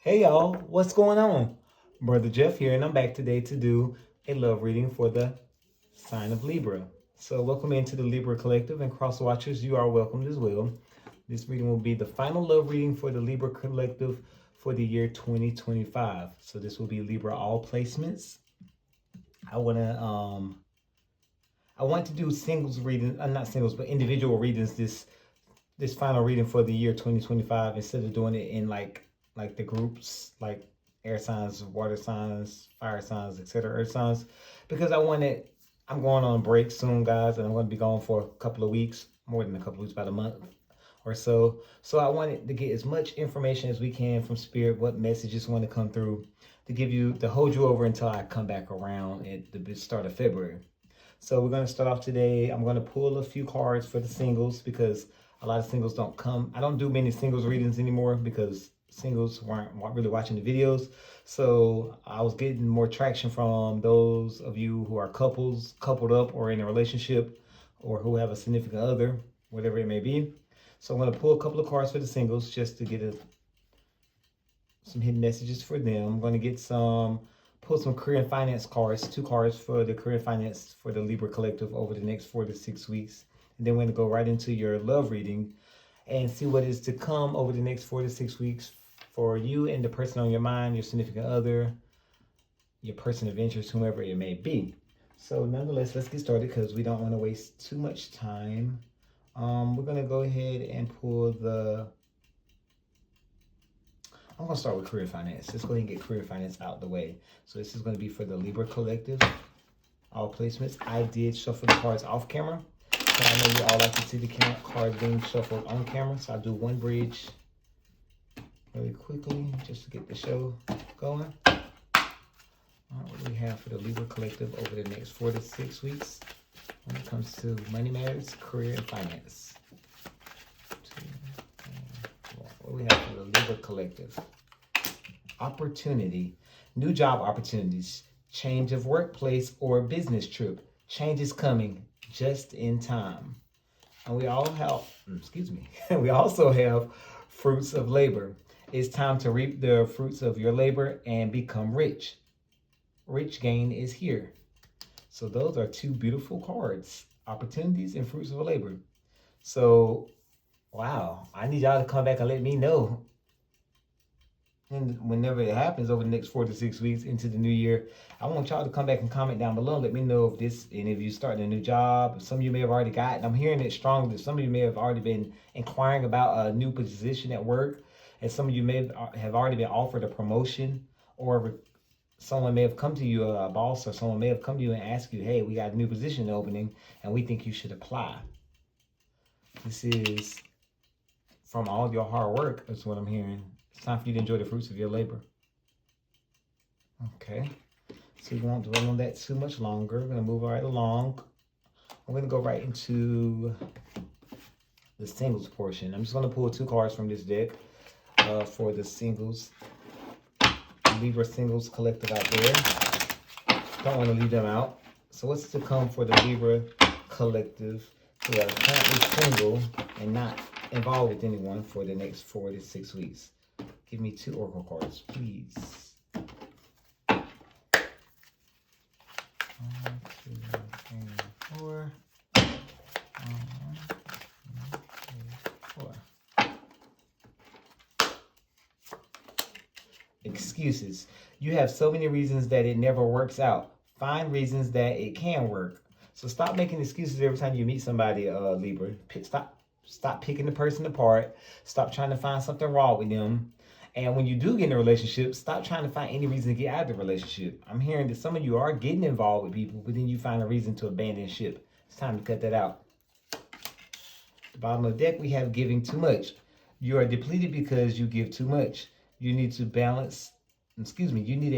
Hey y'all, what's going on? Brother Jeff here, and I'm back today to do a love reading for the sign of Libra. So, welcome into the Libra Collective, and cross watchers, you are welcomed as well. This reading will be the final love reading for the Libra Collective for the year 2025. So, this will be Libra all placements. I want to do singles reading, not singles, but individual readings this final reading for the year 2025 instead of doing it in like the groups like air signs, water signs, fire signs, etc. Earth signs, because I'm going on break soon, guys, and I'm going to be gone for a couple of weeks, more than a couple of weeks, about a month or so. So I wanted to get as much information as we can from Spirit, what messages want to come through to hold you over until I come back around at the start of February. So we're going to start off today. I'm going to pull a few cards for the singles because a lot of singles don't come. I don't do many singles readings anymore because singles weren't really watching the videos. So I was getting more traction from those of you who are couples, coupled up, or in a relationship, or who have a significant other, whatever it may be. So I'm going to pull a couple of cards for the singles just to get some hidden messages for them. I'm going to pull some career and finance cards, 2 cards for the career and finance for the Libra Collective over the next 4 to 6 weeks. And then we're going to go right into your love reading and see what is to come over the next 4 to 6 weeks for you and the person on your mind, your significant other, your person of interest, whomever it may be. So nonetheless, let's get started because we don't want to waste too much time. We're going to go ahead and pull I'm going to start with career finance. Let's go ahead and get career finance out the way. So this is going to be for the Libra Collective, all placements. I did shuffle the cards off camera, but I know you all like to see the cards being shuffled on camera. So I'll do one bridge really quickly just to get the show going. All right, what do we have for the Libra Collective over the next 4 to 6 weeks when it comes to money matters, career, and finance? What do we have for the Libra Collective? Opportunity, new job opportunities, change of workplace or business trip. Change is coming just in time. And we all have, we also have fruits of labor. It's time to reap the fruits of your labor and become rich. Rich gain is here. So those are 2 beautiful cards, opportunities and fruits of labor. So, wow, I need y'all to come back and let me know. And whenever it happens over the next 4 to 6 weeks into the new year, I want y'all to come back and comment down below. Let me know if any of you starting a new job. Some of you may have already gotten. I'm hearing it strong that some of you may have already been inquiring about a new position at work. And some of you may have already been offered a promotion, or someone may have come to you, a boss or someone may have come to you and asked you, hey, we got a new position opening and we think you should apply. This is from all your hard work, that's what I'm hearing. It's time for you to enjoy the fruits of your labor. Okay, so we won't dwell on that too much longer. We're going to move right along. I'm going to go right into the singles portion. I'm just going to pull 2 cards from this deck for the singles, Libra singles collective out there. Don't want to leave them out. So what's to come for the Libra collective who are currently single and not involved with anyone for the next 4 to 6 weeks? Give me 2 oracle cards, please. 1, 2, 3, 4. 1, 2, 3, 4. Excuses. You have so many reasons that it never works out. Find reasons that it can work. So stop making excuses every time you meet somebody, Libra. Stop picking the person apart. Stop trying to find something wrong with them. And when you do get in a relationship, stop trying to find any reason to get out of the relationship. I'm hearing that some of you are getting involved with people, but then you find a reason to abandon ship. It's time to cut that out. At the bottom of the deck, we have giving too much. You are depleted because you give too much. You need a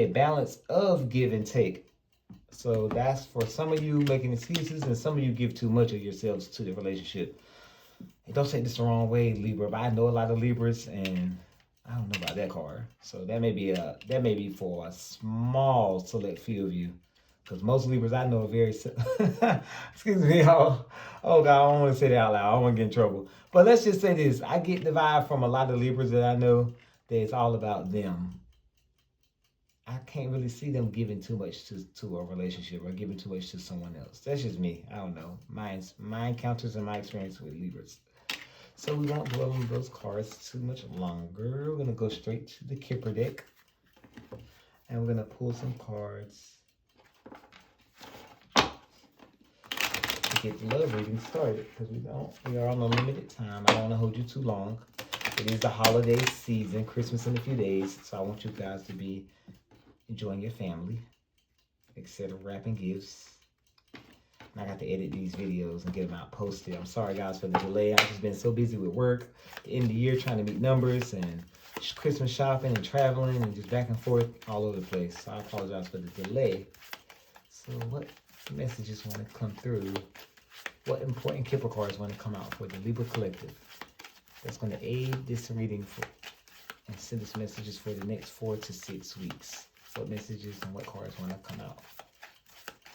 balance of give and take. So that's for some of you making excuses, and some of you give too much of yourselves to the relationship. And don't take this the wrong way, Libra, but I know a lot of Libras, and I don't know about that card. So that may be for a small select few of you, because most Libras I know are very excuse me, oh God, I don't want to say that out loud. I don't want to get in trouble. But let's just say this: I get the vibe from a lot of Libras that I know that it's all about them. I can't really see them giving too much to a relationship or giving too much to someone else. That's just me. I don't know. My encounters and my experience with Libras. So we won't dwell on those cards too much longer. We're gonna go straight to the Kipper deck, and we're gonna pull some cards to get the love reading started, because we are on a limited time. I don't want to hold you too long. It is the holiday season, Christmas in a few days, so I want you guys to be enjoying your family, etc. Wrapping gifts. And I got to edit these videos and get them out posted. I'm sorry guys for the delay. I've just been so busy with work, the end of the year, trying to meet numbers and Christmas shopping and traveling and just back and forth all over the place. So I apologize for the delay. So what messages want to come through? What important Kipper cards want to come out for the Libra Collective? That's going to aid this reading and send us messages for the next 4 to 6 weeks. What messages and what cards want to come out?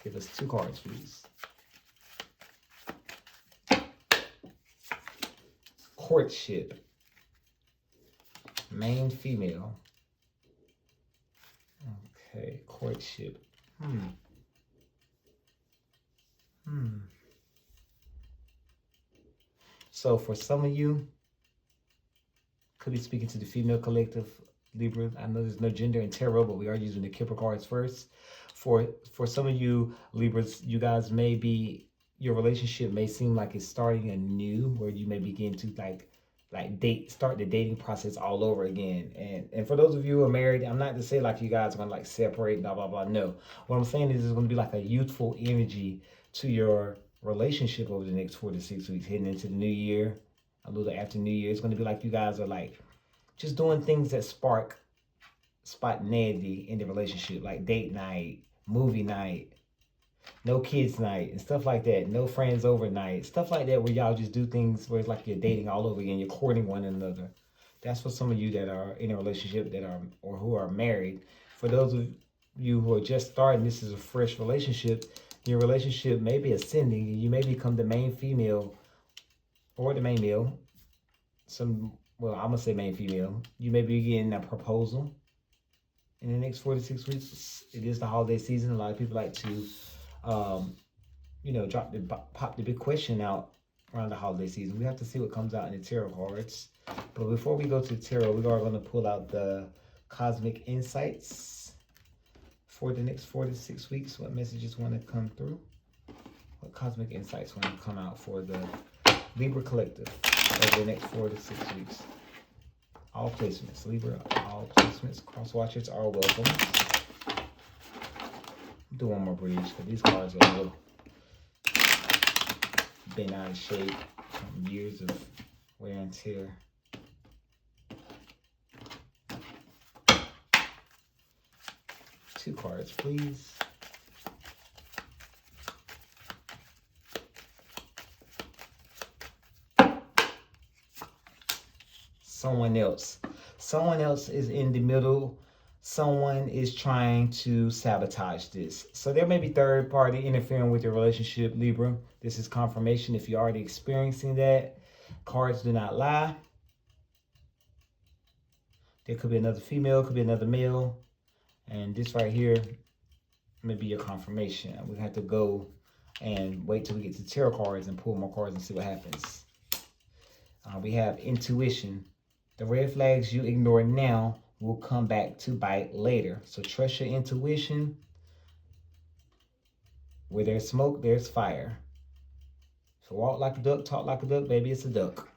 Give us 2 cards, please. Courtship. Main female. Okay, courtship. So for some of you, could be speaking to the female collective, Libra. I know there's no gender in tarot, but we are using the Kipper cards first. For some of you Libras, you guys may be, your relationship may seem like it's starting anew, where you may begin to start the dating process all over again. And for those of you who are married, I'm not to say like you guys are gonna like separate, blah blah blah. No, what I'm saying is there's gonna be like a youthful energy to your relationship over the next 4 to 6 weeks, heading into the new year. A little after New Year, it's gonna be like you guys are like just doing things that spark spontaneity in the relationship, like date night, movie night, no kids night, and stuff like that. No friends over night, stuff like that, where y'all just do things where it's like you're dating all over again, you're courting one another. That's for some of you that are in a relationship or who are married. For those of you who are just starting, this is a fresh relationship. Your relationship may be ascending, and you may become the main female or the main male. I'm gonna say main female. You may be getting a proposal in the next 4 to 6 weeks. It is the holiday season. A lot of people like to, pop the big question out around the holiday season. We have to see what comes out in the tarot cards. But before we go to the tarot, we are going to pull out the cosmic insights for the next 4 to 6 weeks. What messages want to come through? What cosmic insights want to come out for the Libra Collective over the next 4 to 6 weeks? All placements, Libra, all placements, cross watchers are welcome. Do one more bridge, because these cards are a little been out of shape from years of wear and tear. Two cards, please. Someone else. Someone else is in the middle. Someone is trying to sabotage this. So there may be third party interfering with your relationship, Libra. This is confirmation if you're already experiencing that. Cards do not lie. There could be another female, could be another male. And this right here may be your confirmation. We have to go and wait till we get to tarot cards and pull more cards and see what happens. We have intuition. The red flags you ignore now will come back to bite later. So trust your intuition. Where there's smoke, there's fire. So walk like a duck, talk like a duck, baby, it's a duck.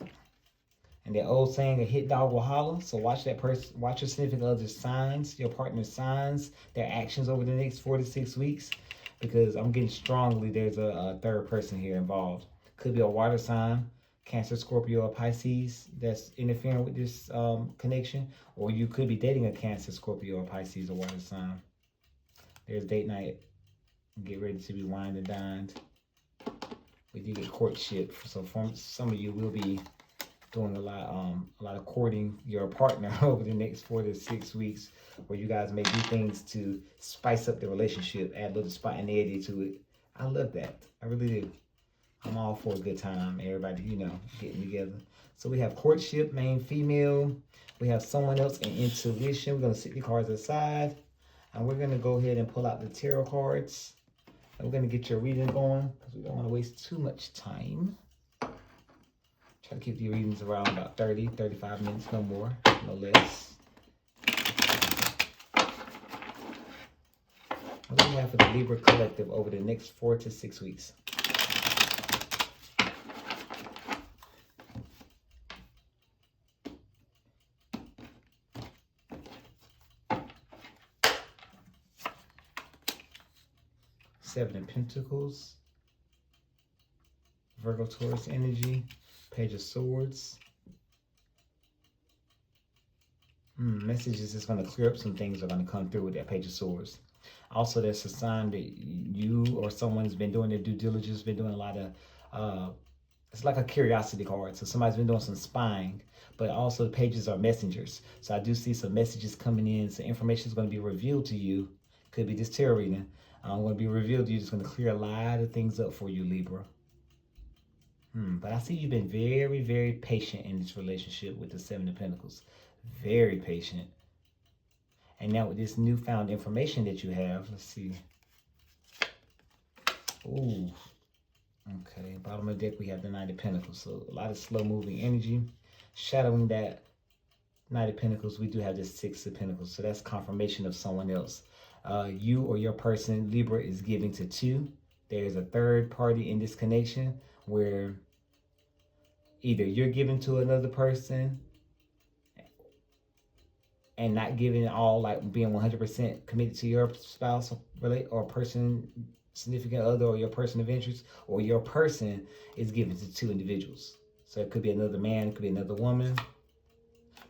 And that old saying, a hit dog will holler. So watch that person, watch your significant other's signs, your partner's signs, their actions over the next 4 to 6 weeks. Because I'm getting strongly there's a third person here involved. Could be a water sign, Cancer, Scorpio, or Pisces that's interfering with this connection. Or you could be dating a Cancer, Scorpio, or Pisces, or water sign. There's date night. Get ready to be wined and dined. We do get courtship. So some of you will be doing a lot of courting your partner over the next 4 to 6 weeks, where you guys may do things to spice up the relationship, add a little spontaneity to it. I love that. I really do. I'm all for a good time. Everybody, getting together. So we have courtship, main female. We have someone else in intuition. We're going to set the cards aside. And we're going to go ahead and pull out the tarot cards. And we're going to get your reading going because we don't want to waste too much time. Try to keep the readings around about 30, 35 minutes, no more, no less. What do we have for the Libra collective over the next 4 to 6 weeks? Seven of Pentacles, Virgo, Taurus energy, Page of Swords. Messages is going to clear up some things that are going to come through with that Page of Swords. Also, there's a sign that you or someone's been doing their due diligence, been doing a lot of, it's like a curiosity card. So somebody's been doing some spying, but also the pages are messengers. So I do see some messages coming in. So information is going to be revealed to you. Could be this tarot reading. Going to be revealed to you. It's going to clear a lot of things up for you, Libra. But I see you've been very, very patient in this relationship with the Seven of Pentacles. Very patient. And now with this newfound information that you have, let's see. Ooh. Okay, bottom of the deck we have the Knight of Pentacles. So a lot of slow moving energy. Shadowing that Knight of Pentacles, we do have this Six of Pentacles. So that's confirmation of someone else. You or your person, Libra, is giving to two. There's a third party in this connection where either you're giving to another person and not giving it all, like being 100% committed to your spouse or person, significant other, or your person of interest, or your person is giving to two individuals. So it could be another man, it could be another woman.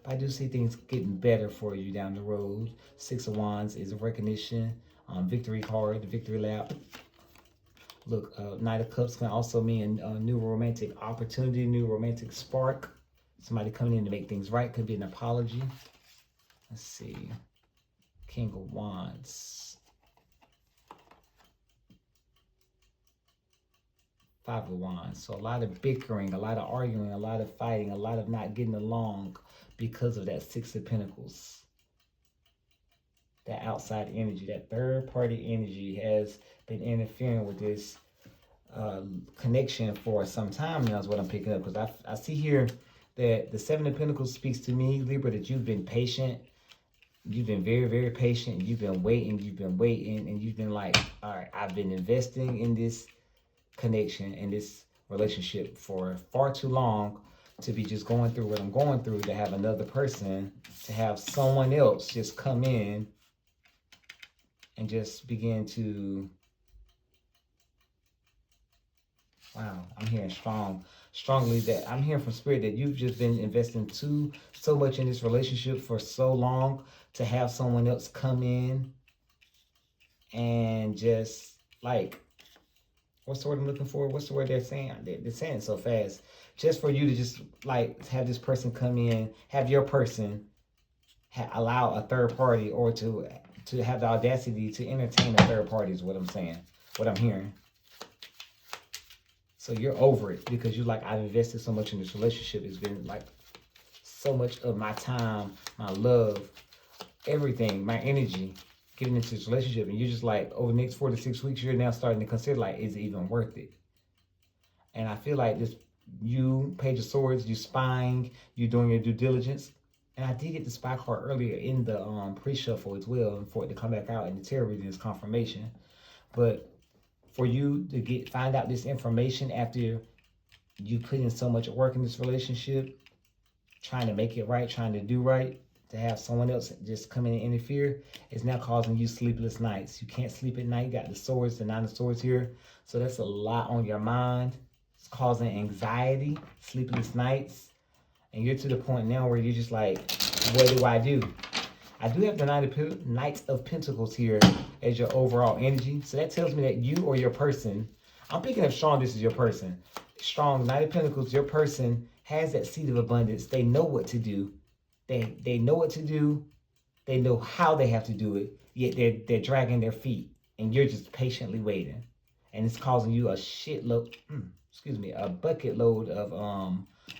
But I do see things getting better for you down the road. Six of Wands is a recognition. Victory card, the victory lap. Look, Knight of Cups can also mean a new romantic opportunity, new romantic spark. Somebody coming in to make things right. Could be an apology. Let's see. King of Wands. Five of Wands. So a lot of bickering, a lot of arguing, a lot of fighting, a lot of not getting along because of that Six of Pentacles. That outside energy, that third party energy has been interfering with this connection for some time now is what I'm picking up. Because I see here that the Seven of Pentacles speaks to me, Libra, that you've been patient. You've been very, very patient. You've been waiting, and you've been like, all right, I've been investing in this connection, in this relationship for far too long to be just going through what I'm going through, to have another person, to have someone else just come in and just begin to, wow, I'm hearing strongly that I'm hearing from Spirit that you've just been investing so much in this relationship for so long to have someone else come in and just like, what's the word I'm looking for? What's the word they're saying? They're saying it so fast. Just for you to just like have this person come in, have your person allow a third party, or to have the audacity to entertain a third party is what I'm saying, what I'm hearing. So you're over it because you're like, I've invested so much in this relationship. It's been like so much of my time, my love, everything, my energy getting into this relationship. And you're just like, over the next 4 to 6 weeks, you're now starting to consider like, is it even worth it? And I feel like this, you, Page of Swords, you spying, you doing your due diligence. And I did get the spy card earlier in the pre-shuffle as well, and for it to come back out in the tarot reading is confirmation. But for you to find out this information after you put in so much work in this relationship, trying to make it right, trying to do right, to have someone else just come in and interfere, is now causing you sleepless nights. You can't sleep at night. You got the swords, the Nine of Swords here. So that's a lot on your mind. It's causing anxiety, sleepless nights. And you're to the point now where you're just like, what do I do? I do have the Knight of Pentacles here as your overall energy. So that tells me that you or your person, I'm picking up strong, this is your person. Strong, Knight of Pentacles, your person has that seed of abundance. They know what to do. They know what to do. They know how they have to do it. Yet they're dragging their feet. And you're just patiently waiting. And it's causing you a shitload, a bucket load of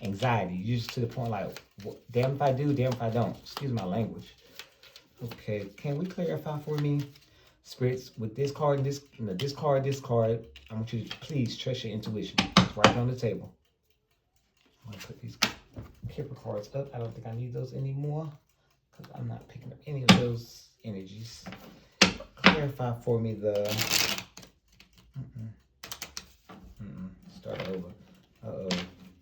Anxiety. You're just to the point like, damn if I do, damn if I don't. Excuse my language. Okay, can we clarify for me, spirits, with this card and this, this card, I want you to please trust your intuition. It's right on the table. I'm gonna put these Kipper cards up. I don't think I need those anymore because I'm not picking up any of those energies. Clarify for me the. Start over. Uh-oh.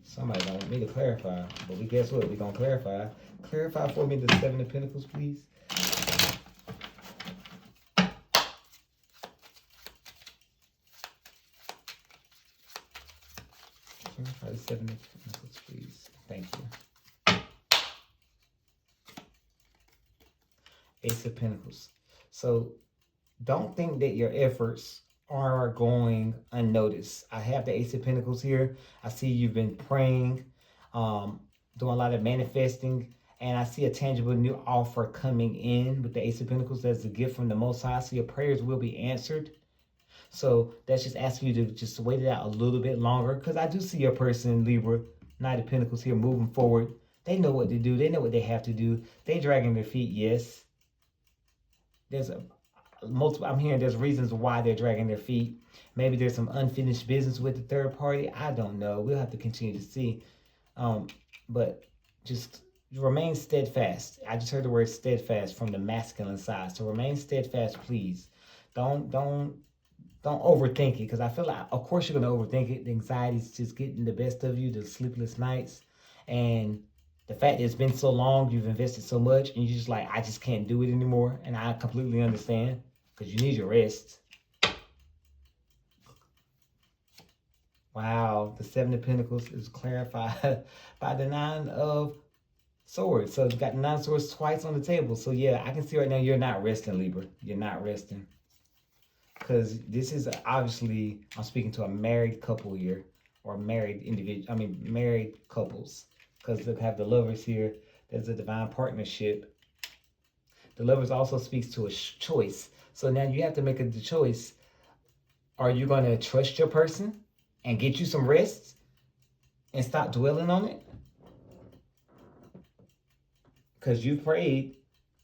Somebody don't want me to clarify, but we guess what? We're gonna clarify. Clarify for me the Seven of Pentacles, please. Clarify the Seven of Pentacles, please. Thank you. Ace of Pentacles. So don't think that your efforts are going unnoticed. I have the Ace of Pentacles here. I see you've been praying, doing a lot of manifesting, and I see a tangible new offer coming in with the Ace of Pentacles. That's a gift from the Most High. So your prayers will be answered. So that's just asking you to just wait it out a little bit longer, because I do see your person, Libra, Knight of Pentacles here, moving forward. They know what to do. They know what they have to do. They dragging their feet, yes. There's multiple, I'm hearing there's reasons why they're dragging their feet. Maybe there's some unfinished business with the third party. I don't know. We'll have to continue to see. But just remain steadfast. I just heard the word steadfast from the masculine side. So remain steadfast, please. Don't overthink it, because I feel like, of course, you're going to overthink it. The anxiety's just getting the best of you, the sleepless nights, and the fact that it's been so long, you've invested so much, and you're just like, I just can't do it anymore. And I completely understand, because you need your rest. Wow, the Seven of Pentacles is clarified by the Nine of Swords. So you got the Nine of Swords twice on the table. So yeah, I can see right now you're not resting, Libra. You're not resting. Because this is obviously, I'm speaking to a married couple here, or married individual, married couples. Because they have the Lovers here. There's a divine partnership. The Lovers also speaks to a choice. So now you have to make a choice. Are you going to trust your person and get you some rest and stop dwelling on it? Because you've prayed,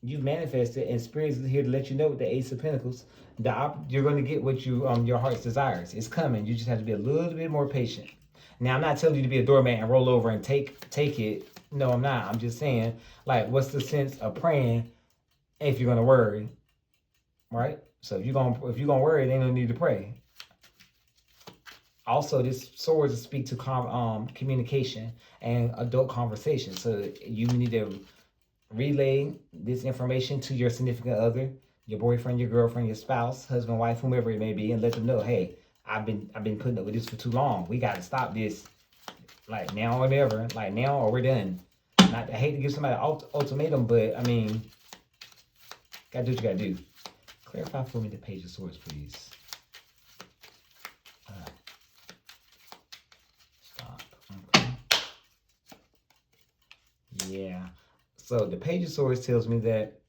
you've manifested, and Spirit is here to let you know with the Ace of Pentacles, you're going to get what your heart's desires. It's coming. You just have to be a little bit more patient. Now, I'm not telling you to be a doormat and roll over and take it. No, I'm not. I'm just saying, like, what's the sense of praying if you're going to worry, right? So if you're going to worry, then you don't need to pray. Also, this swords speak to communication and adult conversation. So you need to relay this information to your significant other, your boyfriend, your girlfriend, your spouse, husband, wife, whomever it may be, and let them know, hey, I've been putting up with this for too long. We got to stop this, like now or never, like now or we're done. Not, I hate to give somebody an ultimatum, but I mean, gotta do what you gotta do. Clarify for me the Page of Swords, please. Stop. Okay. Yeah. So the Page of Swords tells me that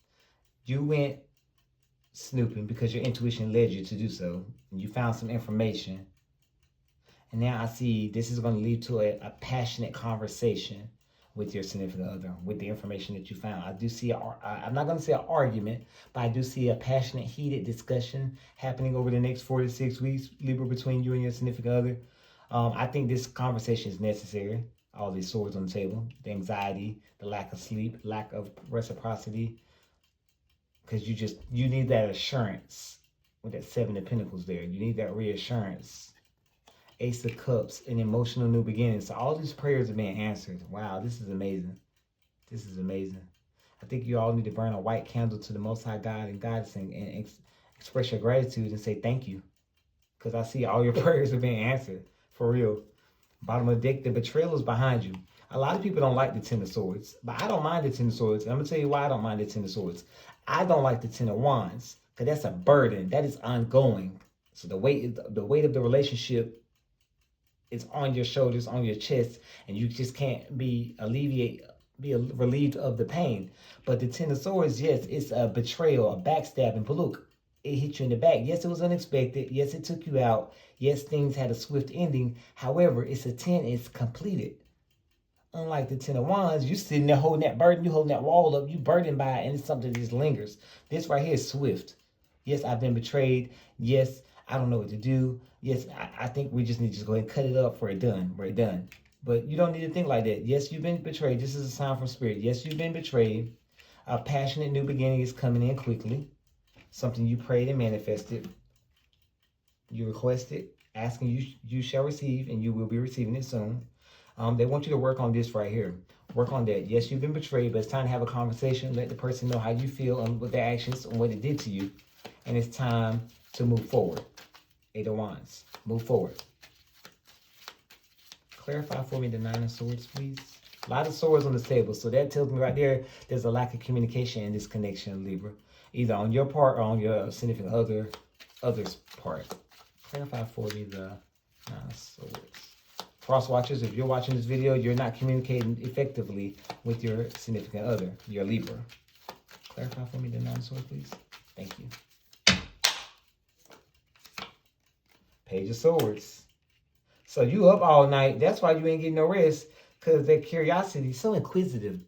you went snooping because your intuition led you to do so. And you found some information. And now I see this is going to lead to a passionate conversation with your significant other, with the information that you found. I do see, I'm not going to say an argument, but I do see a passionate, heated discussion happening over the next 4 to 6 weeks, Libra, between you and your significant other. I think this conversation is necessary. All these swords on the table, the anxiety, the lack of sleep, lack of reciprocity, because you need that assurance with that Seven of Pentacles there. You need that reassurance. Ace of Cups, an emotional new beginning. So all these prayers are being answered. Wow, this is amazing. This is amazing. I think you all need to burn a white candle to the Most High God and Goddess and express your gratitude and say thank you. Because I see all your prayers are being answered. For real. Bottom of the deck, the betrayal is behind you. A lot of people don't like the Ten of Swords, but I don't mind the Ten of Swords. And I'm going to tell you why I don't mind the Ten of Swords. I don't like the Ten of Wands because that's a burden. That is ongoing. So the weight of the relationship is on your shoulders, on your chest, and you just can't be relieved of the pain. But the Ten of Swords, yes, it's a betrayal, a backstabbing. But look, it hit you in the back. Yes, it was unexpected. Yes, it took you out. Yes, things had a swift ending. However, it's a 10, it's completed. Unlike the Ten of Wands, you sitting there holding that burden, you holding that wall up, you burdened by it, and it's something that just lingers. This right here is swift. Yes, I've been betrayed. Yes, I don't know what to do. Yes, I think we just need to just go ahead and cut it up. We're done. We're done. But you don't need to think like that. Yes, you've been betrayed. This is a sign from Spirit. Yes, you've been betrayed. A passionate new beginning is coming in quickly. Something you prayed and manifested. You requested, asking you shall receive, and you will be receiving it soon. They want you to work on this right here. Work on that. Yes, you've been betrayed, but it's time to have a conversation. Let the person know how you feel and what their actions and what it did to you. And it's time to move forward. Eight of Wands. Move forward. Clarify for me the Nine of Swords, please. A lot of swords on the table. So that tells me right there, there's a lack of communication in this connection, Libra. Either on your part or on your significant other's part. Clarify for me the Nine of Swords. Cross watchers, if you're watching this video, you're not communicating effectively with your significant other, your Libra. Clarify for me the Nine of Swords, please. Thank you. Page of Swords. So you up all night. That's why you ain't getting no rest, because that curiosity is so inquisitive.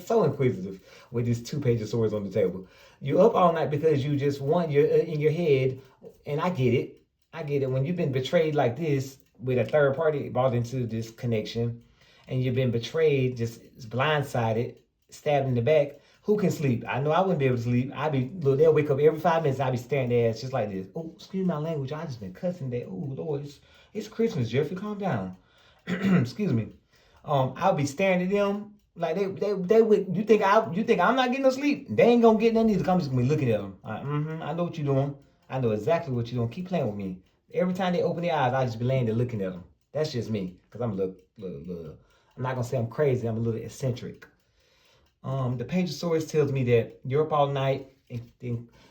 So inquisitive with these two Page of Swords on the table. You up all night because you just want your in your head, and I get it. I get it. When you've been betrayed like this, with a third party brought into this connection, and you've been betrayed, just blindsided, stabbed in the back, who can sleep? I know I wouldn't be able to sleep. They'll wake up every 5 minutes. I'll be staring their ass just like this. Oh, excuse my language. I just been cussing that. Oh, Lord, it's Christmas, Jeffrey. Calm down. Excuse me. I'll be staring at them like they would. You think I'm not getting no sleep? They ain't gonna get none either. I'm just gonna be looking at them. I know what you're doing. I know exactly what you're doing. Keep playing with me. Every time they open their eyes, I just be laying there looking at them. That's just me, because I'm a little, I'm not going to say I'm crazy. I'm a little eccentric. The Page of Swords tells me that you're up all night, and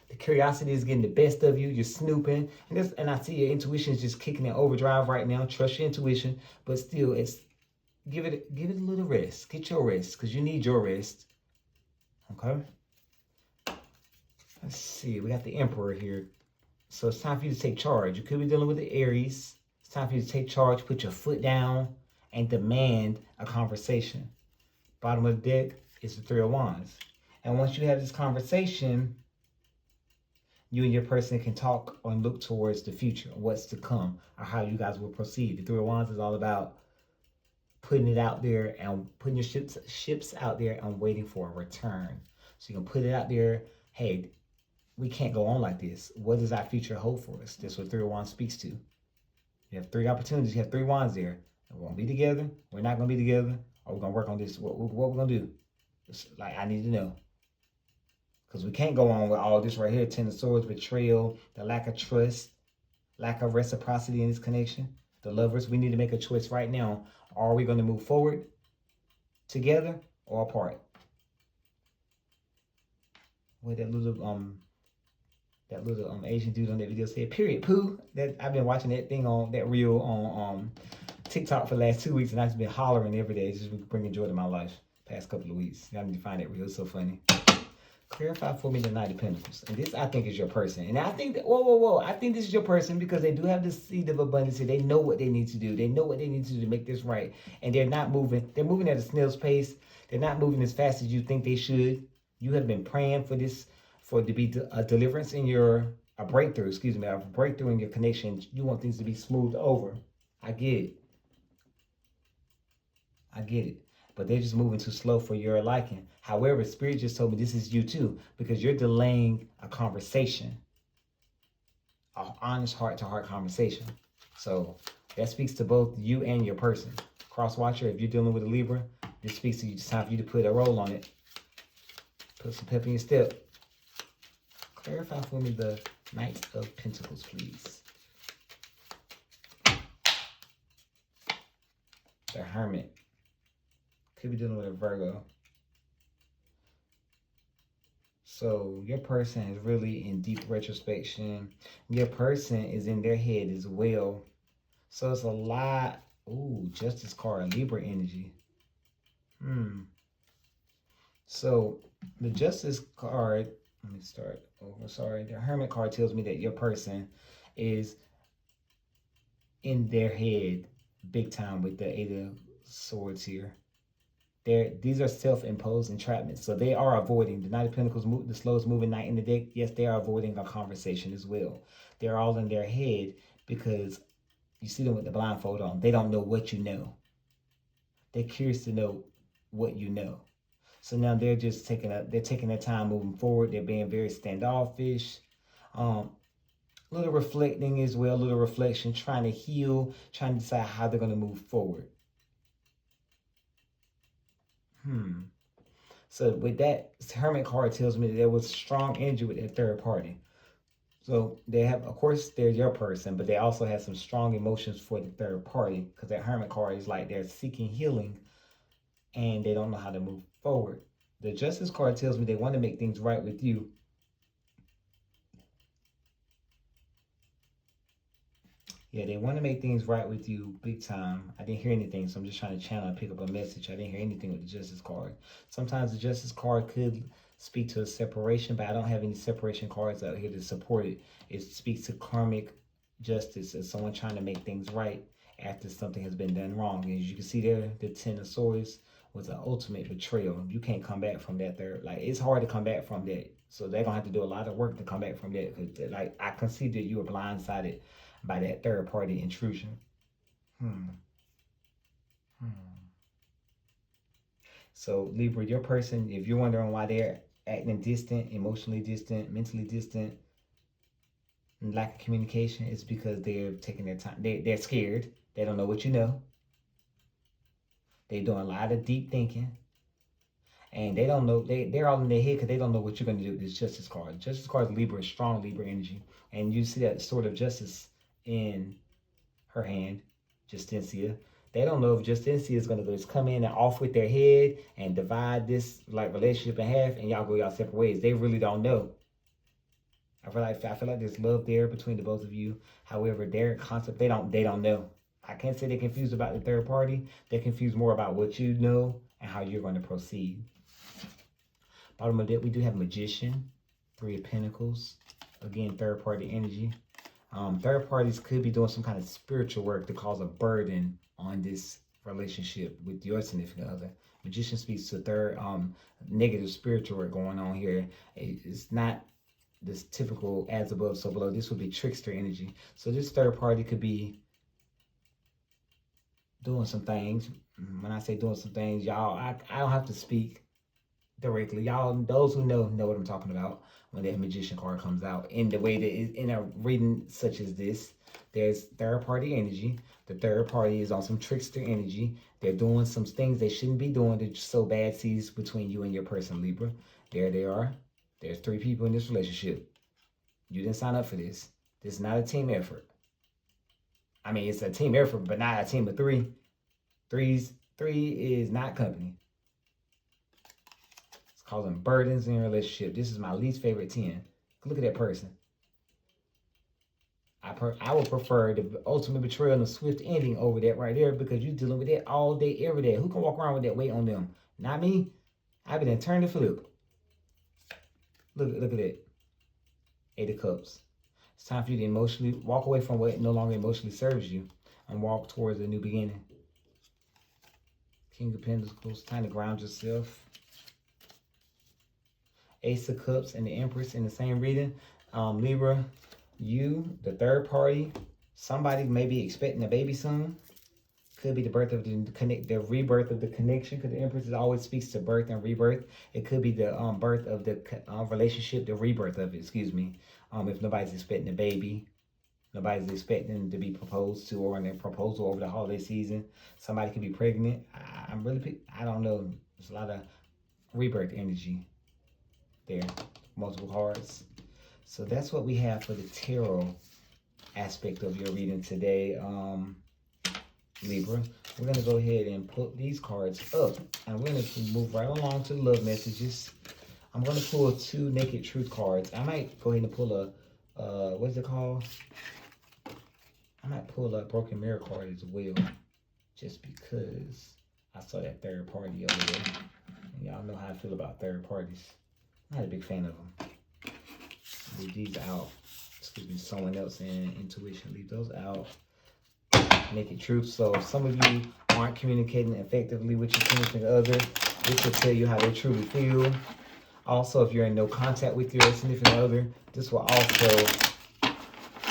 the curiosity is getting the best of you. You're snooping. And I see your intuition is just kicking in overdrive right now. Trust your intuition. But still, give it a little rest. Get your rest, because you need your rest. Okay? Let's see. We got the Emperor here. So it's time for you to take charge. You could be dealing with the Aries. It's time for you to take charge, put your foot down, and demand a conversation. Bottom of the deck is the Three of Wands. And once you have this conversation, you and your person can talk and look towards the future, what's to come, or how you guys will proceed. The Three of Wands is all about putting it out there and putting your ships out there and waiting for a return. So you can put it out there, hey, we can't go on like this. What does our future hold for us? That's what Three of Wands speaks to. You have 3 opportunities. You have 3 wands there. We're going to be together. We're not going to be together. Or we're going to work on this. What we're going to do. It's like, I need to know. Because we can't go on with all this right here. Ten of Swords, betrayal, the lack of trust, lack of reciprocity in this connection. The lovers, we need to make a choice right now. Are we going to move forward together or apart? With that little Asian dude on that video said, period, poo. That I've been watching that thing on that reel on TikTok for the last 2 weeks, and I've just been hollering every day. It's just bringing joy to my life past couple of weeks. I need to find that reel. It's so funny. Clarify for me the Knight of Pentacles. And this, I think, is your person. And I think that, whoa. I think this is your person because they do have the seed of abundance. They know what they need to do. They know what they need to do to make this right. And they're not moving. They're moving at a snail's pace. They're not moving as fast as you think they should. You have been praying for this, for it to be a deliverance in a breakthrough in your connection. You want things to be smoothed over. I get it. But they're just moving too slow for your liking. However, Spirit just told me this is you too, because you're delaying a conversation, an honest heart-to-heart conversation. So that speaks to both you and your person. Cross-watcher, if you're dealing with a Libra, this speaks to you. It's time for you to put a roll on it. Put some pep in your step. Clarify for me the Knight of Pentacles, please. The Hermit. Could be dealing with a Virgo. So your person is really in deep retrospection. Your person is in their head as well. So it's a lot. Ooh, Justice card, Libra energy. So the Justice card, let me start over. Sorry. The Hermit card tells me that your person is in their head big time with the Eight of Swords here. These are self-imposed entrapments. So they are avoiding the Knight of Pentacles, the slowest moving knight in the deck. Yes, they are avoiding a conversation as well. They're all in their head because you see them with the blindfold on. They don't know what you know. They're curious to know what you know. So now they're just taking their time moving forward. They're being very standoffish. Little reflecting as well, little reflection, trying to heal, trying to decide how they're going to move forward. So with that, Hermit card tells me that there was strong energy with that third party. So they have, of course, they're your person, but they also have some strong emotions for the third party, because that Hermit card is like they're seeking healing and they don't know how to move forward. The Justice card tells me they want to make things right with you. Yeah, they want to make things right with you big time. I didn't hear anything, so I'm just trying to channel and pick up a message. I didn't hear anything with the Justice card. Sometimes the Justice card could speak to a separation, but I don't have any separation cards out here to support it. It speaks to karmic justice as someone trying to make things right after something has been done wrong. And as you can see there, the Ten of Swords was an ultimate betrayal. You can't come back from that third. Like, it's hard to come back from that. So they're going to have to do a lot of work to come back from that. Because, like, I can see that you were blindsided by that third party intrusion. So Libra, your person, if you're wondering why they're acting distant, emotionally distant, mentally distant, and lack of communication, it's because they're taking their time. They're scared. They don't know what you know. They're doing a lot of deep thinking. And they don't know, they're all in their head because they don't know what you're going to do with this Justice card. Justice card is Libra, strong Libra energy. And you see that Sword of Justice in her hand, Justicia. They don't know if Justicia is going to just come in and off with their head and divide this like relationship in half and y'all go y'all separate ways. They really don't know. I feel like there's love there between the both of you. However, their concept, they don't know. I can't say they're confused about the third party. They're confused more about what you know and how you're going to proceed. Bottom of that, we do have Magician, Three of Pentacles. Again, third party energy. Third parties could be doing some kind of spiritual work to cause a burden on this relationship with your significant other. Magician speaks to third negative spiritual work going on here. It's not this typical as above, so below. This would be trickster energy. So this third party could be doing some things. When I say doing some things, y'all, I don't have to speak directly. Y'all, those who know what I'm talking about when that Magician card comes out. In the way that in a reading such as this, there's third party energy. The third party is on some trickster energy. They're doing some things they shouldn't be doing to sow bad seeds between you and your person, Libra. There they are. There's three people in this relationship. You didn't sign up for this. This is not a team effort. I mean, it's a team effort, but not a team of three. Three is not company. Causing burdens in your relationship. This is my least favorite 10. Look at that person. I would prefer the ultimate betrayal and a swift ending over that right there, because you're dealing with that all day, every day. Who can walk around with that weight on them? Not me. I've been turned to flip. Look at that. 8 of Cups. It's time for you to emotionally walk away from what no longer emotionally serves you and walk towards a new beginning. King of Pentacles. Time to ground yourself. Ace of Cups and the Empress in the same reading. Libra, you, the third party, somebody may be expecting a baby soon. Could be the birth of the rebirth of the connection, because the Empress always speaks to birth and rebirth. It could be the birth of the relationship, the rebirth of it, excuse me. If nobody's expecting a baby, nobody's expecting to be proposed to, or in a proposal over the holiday season. Somebody could be pregnant. I don't know. There's a lot of rebirth energy there. Multiple cards. So that's what we have for the tarot aspect of your reading today, Libra. We're going to go ahead and put these cards up, and we're going to move right along to love messages. I'm going to pull 2 Naked Truth cards. I might go ahead and pull a, what's it called? I might pull a Broken Mirror card as well, just because I saw that third party over there. And y'all know how I feel about third parties. I'm not a big fan of them. Leave these out. Excuse me, someone else in intuition. Leave those out. make it true. So if some of you aren't communicating effectively with your significant other, this will tell you how they truly feel. Also, if you're in no contact with your significant other, this will also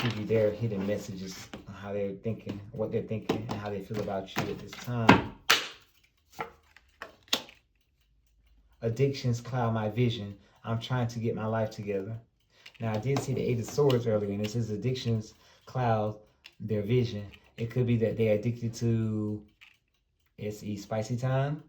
give you their hidden messages on how they're thinking, what they're thinking, and how they feel about you at this time. Addictions cloud my vision. I'm trying to get my life together. Now, I did see the Eight of Swords earlier, and it says addictions cloud their vision. It could be that they're addicted to spicy time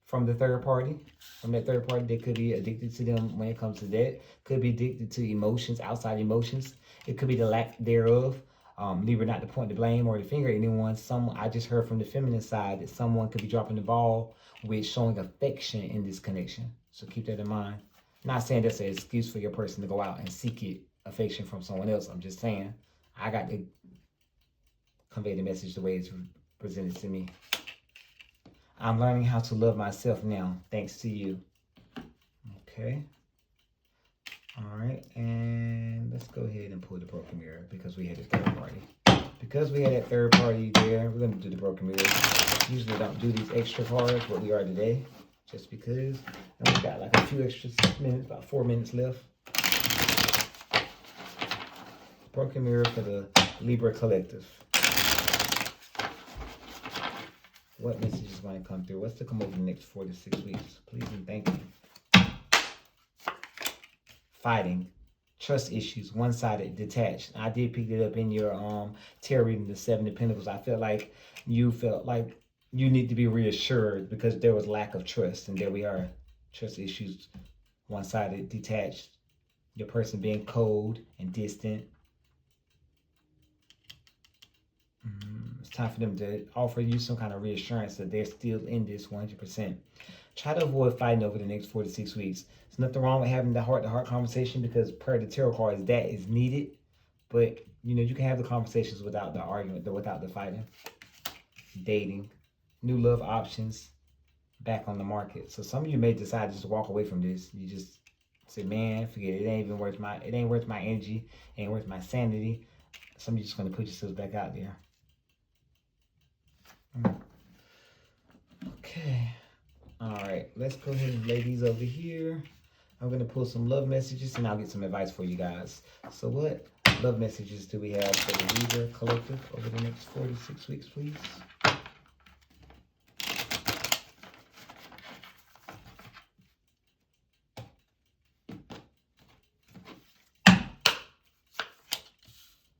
from the third party. From that third party, they could be addicted to them when it comes to that. Could be addicted to emotions, outside emotions. It could be the lack thereof. Libra, not to point the blame or the finger at anyone. I just heard from the feminine side that someone could be dropping the ball with showing affection in this connection. So keep that in mind. Not saying that's an excuse for your person to go out and seek it, affection from someone else. I'm just saying I got to convey the message the way it's presented to me. I'm learning how to love myself now, thanks to you. Okay. All right, and let's go ahead and pull the broken mirror because we had a third party. Because we had that third party there, we're going to do the broken mirror. Usually don't do these extra cards, but we are today, just because. And we got like a few extra minutes, about 4 minutes left. Broken mirror for the Libra collective. What message is going to come through? What's to come over the next 4 to 6 weeks? Please and thank you. Fighting, trust issues, one-sided, detached. I did pick it up in your tarot reading, the Seven of Pentacles. I felt like you need to be reassured because there was lack of trust, and there we are. Trust issues, one-sided, detached. Your person being cold and distant. It's time for them to offer you some kind of reassurance that they're still in this 100%. Try to avoid fighting over the next 4 to 6 weeks. There's nothing wrong with having the heart-to-heart conversation because per the tarot cards, that is needed. But, you can have the conversations without the argument, without the fighting. Dating, new love options, back on the market. So some of you may decide just to walk away from this. You just say, man, forget it. It ain't worth my energy. It ain't worth my sanity. Some of you just going to put yourselves back out there. Okay. All right, let's go ahead and lay these over here. I'm going to pull some love messages and I'll get some advice for you guys. So what love messages do we have for the Libra collective over the next 4 to 6 weeks, please?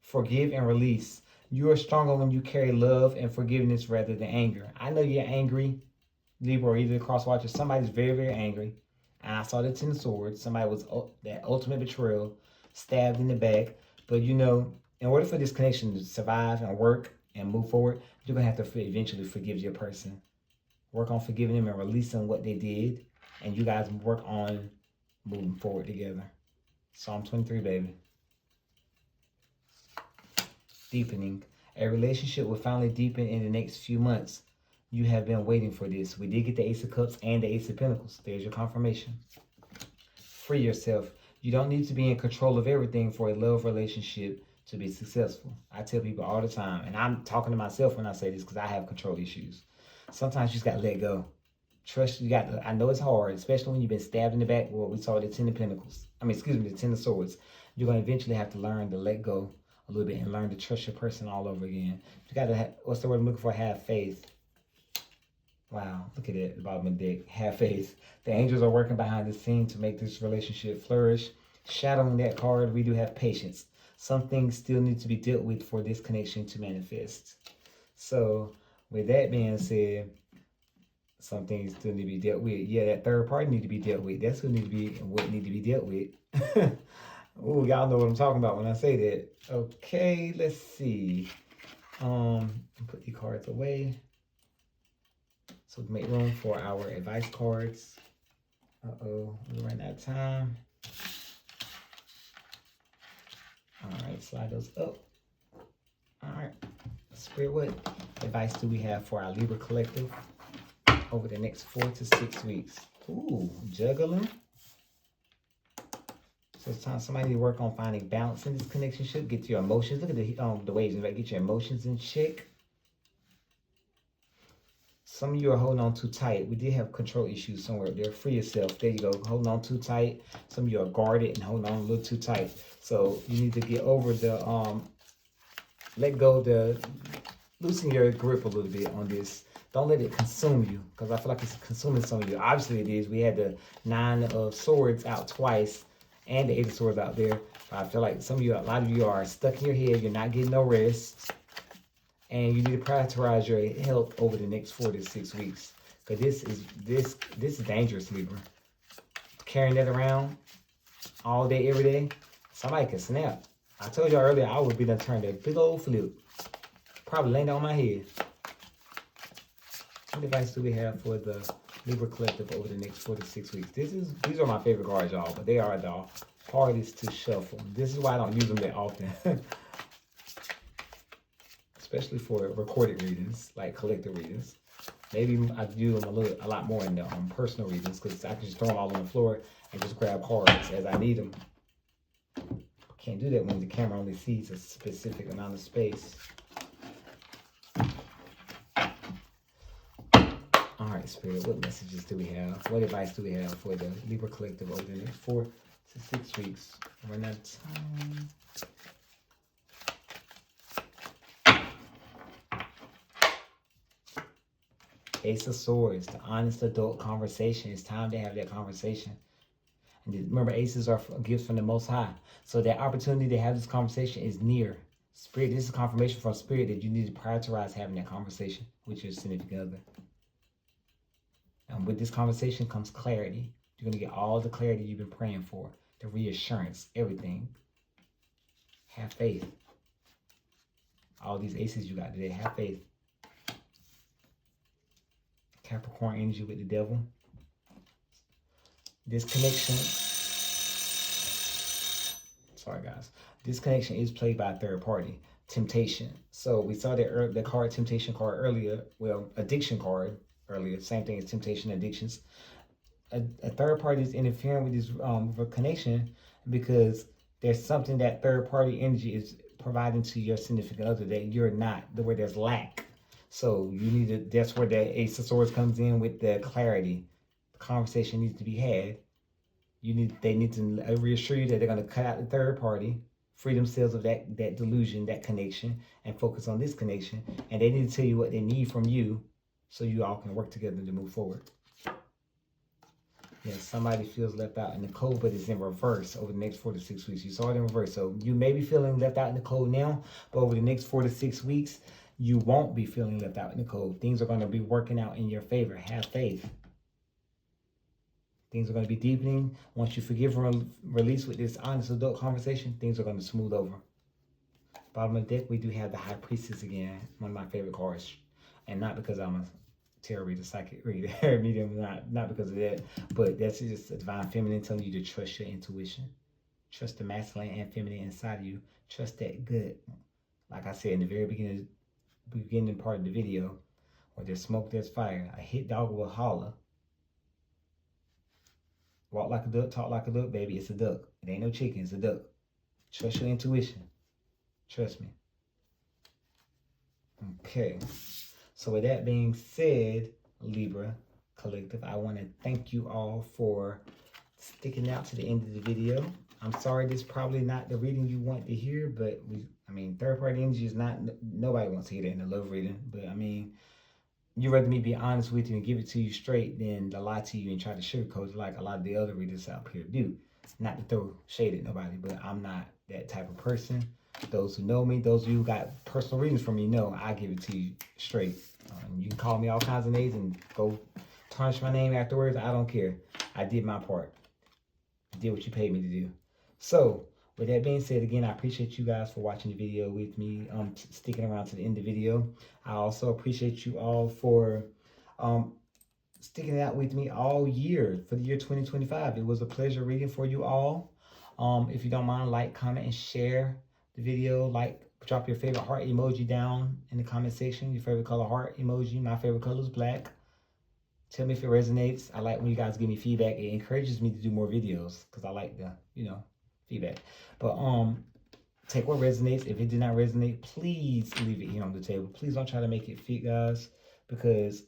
Forgive and release. You are stronger when you carry love and forgiveness rather than anger. I know you're angry, Libra, or either the cross watcher. Somebody's very, very angry. And I saw the Ten of Swords. Somebody was that ultimate betrayal, stabbed in the back. But in order for this connection to survive and work and move forward, you're going to have to eventually forgive your person. Work on forgiving them and releasing what they did. And you guys work on moving forward together. Psalm 23, baby. Deepening. A relationship will finally deepen in the next few months. You have been waiting for this. We did get the Ace of Cups and the Ace of Pentacles. There's your confirmation. Free yourself. You don't need to be in control of everything for a love relationship to be successful. I tell people all the time, and I'm talking to myself when I say this because I have control issues. Sometimes you just got to let go. Trust, I know it's hard, especially when you've been stabbed in the back. Well, we saw the Ten of Pentacles. the Ten of Swords. You're going to eventually have to learn to let go a little bit and learn to trust your person all over again. You got to, what's the word I'm looking for? Have faith. Wow, look at it, the bottom of the deck. Have faith. The angels are working behind the scene to make this relationship flourish. Shadowing that card, we do have patience. Some things still need to be dealt with for this connection to manifest. So, with that being said, some things still need to be dealt with. Yeah, that third party need to be dealt with. That's what need to be dealt with. Oh, y'all know what I'm talking about when I say that. Okay, let's see. Put the cards away. So make room for our advice cards. Uh-oh, we're running out of time. All right, slide those up. All right, Spirit, what advice do we have for our Libra collective over the next 4 to 6 weeks? Ooh, juggling. So it's time somebody to work on finding balance in this connection. Get your emotions. Look at the waves. Get your emotions in check. Some of you are holding on too tight. We did have control issues somewhere there. Free yourself. There you go. Holding on too tight. Some of you are guarded and holding on a little too tight. So you need to get over the let go the loosen your grip a little bit on this. Don't let it consume you, because I feel like it's consuming some of you. Obviously it is. We had the 9 of Swords out twice and the 8 of Swords out there. But I feel like a lot of you are stuck in your head. You're not getting no rest. And you need to prioritize your health over the next 4 to 6 weeks. Because this is dangerous, Libra. Carrying that around all day, every day, somebody can snap. I told you earlier I would be done turned a big old flip. Probably landed on my head. What advice do we have for the Libra collective over the next 4 to 6 weeks? These are my favorite cards, y'all, but they are the hardest to shuffle. This is why I don't use them that often. Especially for recorded readings, like collective readings. Maybe I do them a lot more in the personal readings, because I can just throw them all on the floor and just grab cards as I need them. Can't do that when the camera only sees a specific amount of space. All right, Spirit, what messages do we have? What advice do we have for the Libra collective over the next 4 to 6 weeks? Run out of time. Ace of Swords, the honest adult conversation. It's time to have that conversation. And remember, aces are gifts from the Most High. So that opportunity to have this conversation is near. Spirit, this is confirmation from Spirit that you need to prioritize having that conversation with your significant other. And with this conversation comes clarity. You're going to get all the clarity you've been praying for. The reassurance, everything. Have faith. All these aces you got today, have faith. Capricorn energy with the devil. This connection, sorry guys, this connection is played by a third party. Temptation. So we saw that the card, temptation card earlier. Well, addiction card earlier. Same thing as temptation, addictions. A third party is interfering with this connection because there's something that third party energy is providing to your significant other that you're not, where there's lack. So you need to, that's where the Ace of Swords comes in with the clarity. The conversation needs to be had. They need to reassure you that they're going to cut out the third party, free themselves of that delusion, that connection, and focus on this connection. And they need to tell you what they need from you so you all can work together to move forward. Yeah, somebody feels left out in the cold, but it's in reverse over the next 4 to 6 weeks. You saw it in reverse. So you may be feeling left out in the cold now, but over the next 4 to 6 weeks, you won't be feeling left out in the cold. Things are going to be working out in your favor. Have faith. Things are going to be deepening. Once you forgive and release with this honest adult conversation, things are going to smooth over. Bottom of the deck, we do have the High Priestess again. One of my favorite cards. And not because I'm a tarot reader, psychic reader, medium, not because of that. But that's just a divine feminine telling you to trust your intuition. Trust the masculine and feminine inside of you. Trust that gut. Like I said in the very beginning part of the video, where there's smoke, there's fire. A hit dog will holler. Walk like a duck, talk like a duck, baby, it's a duck. It ain't no chicken, it's a duck. Trust your intuition. Trust me. Okay. So with that being said, Libra Collective, I want to thank you all for sticking out to the end of the video. I'm sorry this is probably not the reading you want to hear, but third party energy is not, nobody wants to hear that in a love reading. But I mean, you'd rather me be honest with you and give it to you straight than to lie to you and try to sugarcoat it like a lot of the other readers out here do. Not to throw shade at nobody, but I'm not that type of person. Those who know me, those of you who got personal readings from me know I give it to you straight. You can call me all kinds of names and go tarnish my name afterwards. I don't care. I did my part. I did what you paid me to do. So, with that being said, again, I appreciate you guys for watching the video with me, sticking around to the end of the video. I also appreciate you all for sticking out with me all year for the year 2025. It was a pleasure reading for you all. If you don't mind, like, comment, and share the video. Drop your favorite heart emoji down in the comment section. Your favorite color heart emoji. My favorite color is black. Tell me if it resonates. I like when you guys give me feedback. It encourages me to do more videos because I like the, feedback. But take what resonates. If it did not resonate, please leave it here on the table. Please don't try to make it fit, guys, because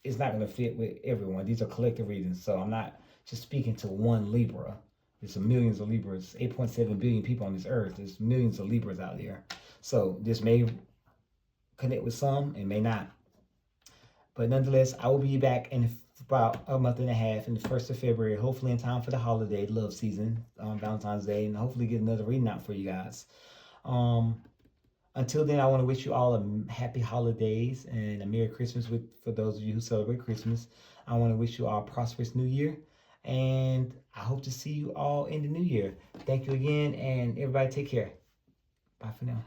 it's not going to fit with everyone. These are collective readings, so I'm not just speaking to one Libra. There's millions of Libras, 8.7 billion people on this earth. There's millions of Libras out there. So this may connect with some and may not. But nonetheless, I will be back in about a month and a half in the 1st of February, hopefully in time for the holiday love season, Valentine's Day, and hopefully get another reading out for you guys. Until then, I want to wish you all a happy holidays and a Merry Christmas for those of you who celebrate Christmas. I want to wish you all a prosperous New Year, and I hope to see you all in the new year. Thank you again, and everybody take care. Bye for now.